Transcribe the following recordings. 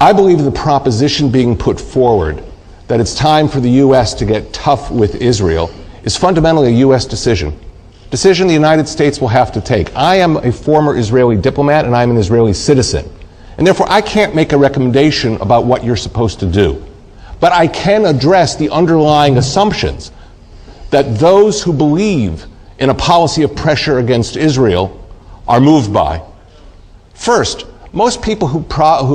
I believe the proposition being put forward that it's time for the U.S. to get tough with Israel is fundamentally a U.S. decision the United States will have to take. I am a former Israeli diplomat and I'm an Israeli citizen. And therefore I can't make a recommendation about what you're supposed to do. But I can address the underlying assumptions that those who believe in a policy of pressure against Israel are moved by. First, most people who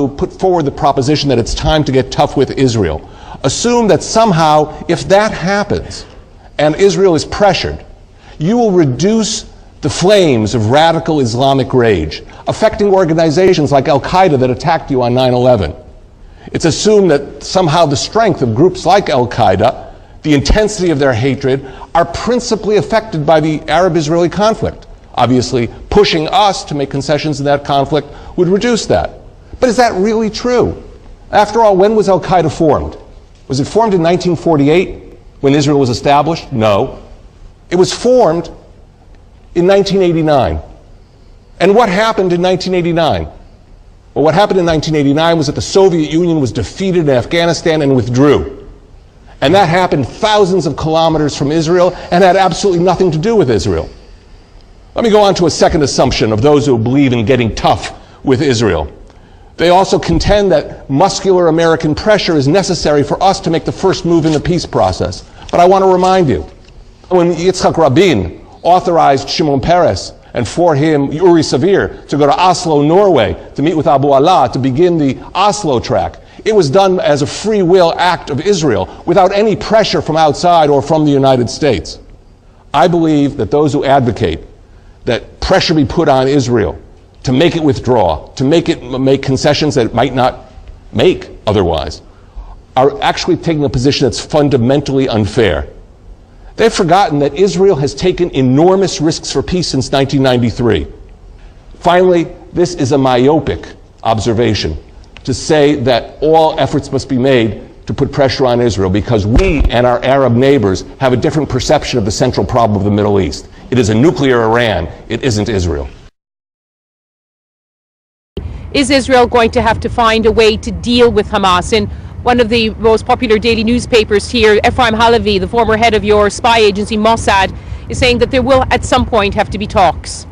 put forward the proposition that it's time to get tough with Israel assume that somehow if that happens and Israel is pressured, you will reduce the flames of radical Islamic rage, affecting organizations like Al-Qaeda that attacked you on 9/11. It's assumed that somehow the strength of groups like Al-Qaeda, the intensity of their hatred, are principally affected by the Arab-Israeli conflict. Obviously, pushing us to make concessions in that conflict would reduce that. But is that really true? After all, when was Al-Qaeda formed? Was it formed in 1948 when Israel was established? No. It was formed in 1989. And what happened in 1989? Well, what happened in 1989 was that the Soviet Union was defeated in Afghanistan and withdrew. And that happened thousands of kilometers from Israel and had absolutely nothing to do with Israel. Let me go on to a second assumption of those who believe in getting tough with Israel. They also contend that muscular American pressure is necessary for us to make the first move in the peace process. But I want to remind you, when Yitzhak Rabin authorized Shimon Peres and for him Uri Savir to go to Oslo, Norway to meet with Abu Allah to begin the Oslo track, it was done as a free will act of Israel without any pressure from outside or from the United States. I believe that those who advocate that pressure be put on Israel to make it withdraw, to make it make concessions that it might not make otherwise, are actually taking a position that's fundamentally unfair. They've forgotten that Israel has taken enormous risks for peace since 1993. Finally, this is a myopic observation to say that all efforts must be made to put pressure on Israel because we and our Arab neighbors have a different perception of the central problem of the Middle East. It is a nuclear Iran. It isn't Israel. Is Israel going to have to find a way to deal with Hamas? In one of the most popular daily newspapers here, Ephraim Halavi, the former head of your spy agency Mossad, is saying that there will at some point have to be talks.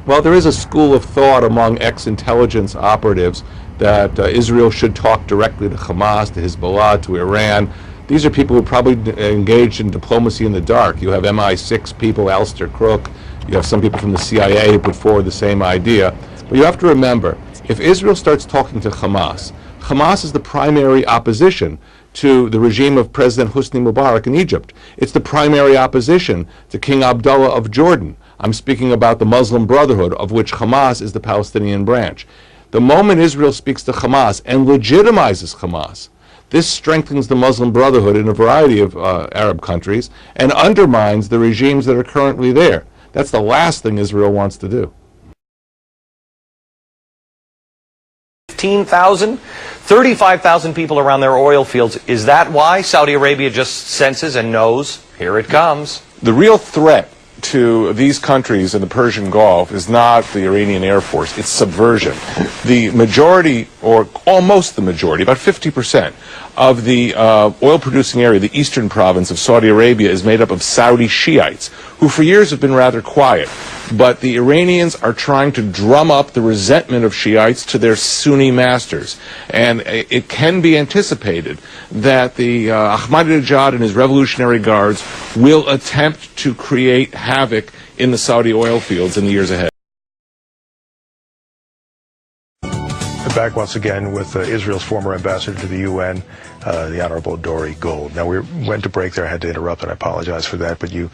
Well, there is a school of thought among ex-intelligence operatives that Israel should talk directly to Hamas, to Hezbollah, to Iran. These are people who probably engaged in diplomacy in the dark. You have MI6 people, Alistair Crook, you have some people from the CIA who put forward the same idea. But you have to remember, if Israel starts talking to Hamas, Hamas is the primary opposition to the regime of President Hosni Mubarak in Egypt. It's the primary opposition to King Abdullah of Jordan. I'm speaking about the Muslim Brotherhood, of which Hamas is the Palestinian branch. The moment Israel speaks to Hamas and legitimizes Hamas, this strengthens the Muslim Brotherhood in a variety of Arab countries and undermines the regimes that are currently there. That's the last thing Israel wants to do. 15,000, 35,000 people around their oil fields. Is that why Saudi Arabia just senses and knows, here it comes? The real threat to these countries in the Persian Gulf is not the Iranian Air Force, it's subversion. The majority, or almost the majority, about 50% of the oil-producing area, the eastern province of Saudi Arabia, is made up of Saudi Shiites, who for years have been rather quiet. But the Iranians are trying to drum up the resentment of Shiites to their Sunni masters. And it can be anticipated that the Ahmadinejad and his Revolutionary Guards will attempt to create havoc in the Saudi oil fields in the years ahead. Back once again with Israel's former ambassador to the UN, the Honorable Dore Gold. Now, we went to break there. I had to interrupt, and I apologize for that. But we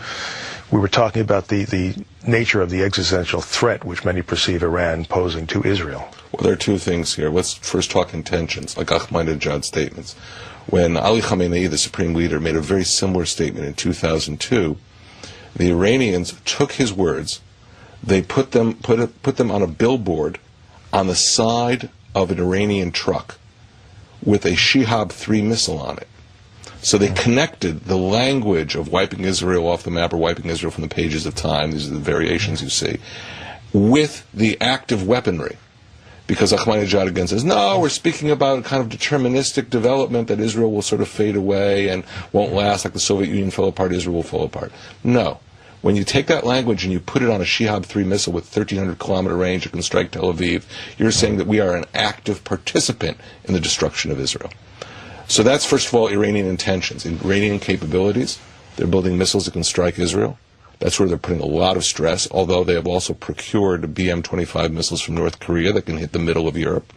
were talking about the nature of the existential threat which many perceive Iran posing to Israel. Well, there are two things here. Let's first talk intentions, like Ahmadinejad's statements. When Ali Khamenei, the supreme leader, made a very similar statement in 2002, the Iranians took his words, they put them on a billboard on the side of an Iranian truck with a Shihab 3 missile on it. So they connected the language of wiping Israel off the map or wiping Israel from the pages of time, these are the variations you see, with the active weaponry. because Ahmadinejad again says, no, we're speaking about kind of deterministic development, that Israel will sort of fade away and won't last, like the Soviet Union fell apart, Israel will fall apart. No. When you take that language and you put it on a Shihab-3 missile with 1,300-kilometer range that can strike Tel Aviv, you're saying that we are an active participant in the destruction of Israel. So that's, first of all, Iranian intentions. Iranian capabilities. They're building missiles that can strike Israel. That's where they're putting a lot of stress, although they have also procured BM-25 missiles from North Korea that can hit the middle of Europe.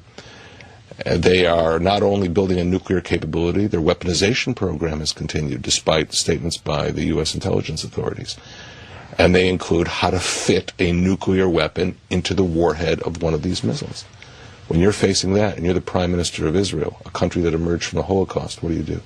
They are not only building a nuclear capability, their weaponization program has continued, despite statements by the U.S. intelligence authorities. And they include how to fit a nuclear weapon into the warhead of one of these missiles. When you're facing that, and you're the Prime Minister of Israel, a country that emerged from the Holocaust, what do you do?